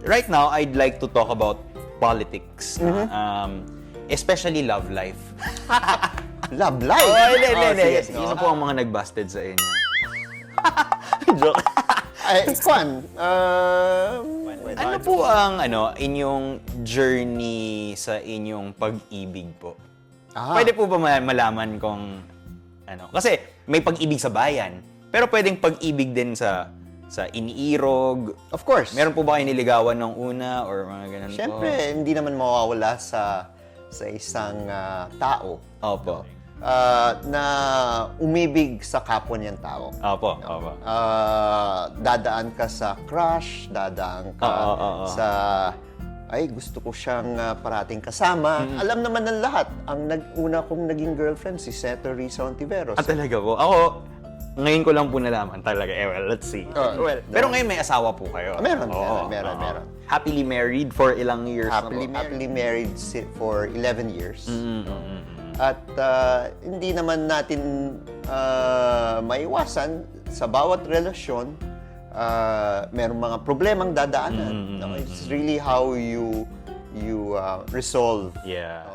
right now, I'd like to talk about politics. Especially love life. Love life. Hindi. Sige, no. Sino po ang mga nag-busted sa inyo? Joke. Ay, Kwan, Ano po ang inyong journey sa inyong pag-ibig po? Pwede po ba malaman kung kasi may pag-ibig sa bayan, pero pwedeng pag-ibig din sa iniirog. Of course. Meron po ba kayo niligawan nung una or mga ganun po? Siyempre, hindi naman mawawala sa isang tao Opo. na umibig sa kapwa niyang tao. Opo. Dadaan ka sa crush, dadaan ka sa ay gusto ko siyang parating kasama. Alam naman ng lahat, ang una kong naging girlfriend si Senator Risa Ontiveros. Talaga po? Ako, ngayon ko lang po nalaman talaga. Well, let's see. Pero ngayon may asawa po kayo. Meron. Happily married for ilang years na po? Happily married for 11 years. At hindi naman natin maiwasan sa bawat relasyon, merong mga problemang dadaanan. It's really how you resolve. Yeah.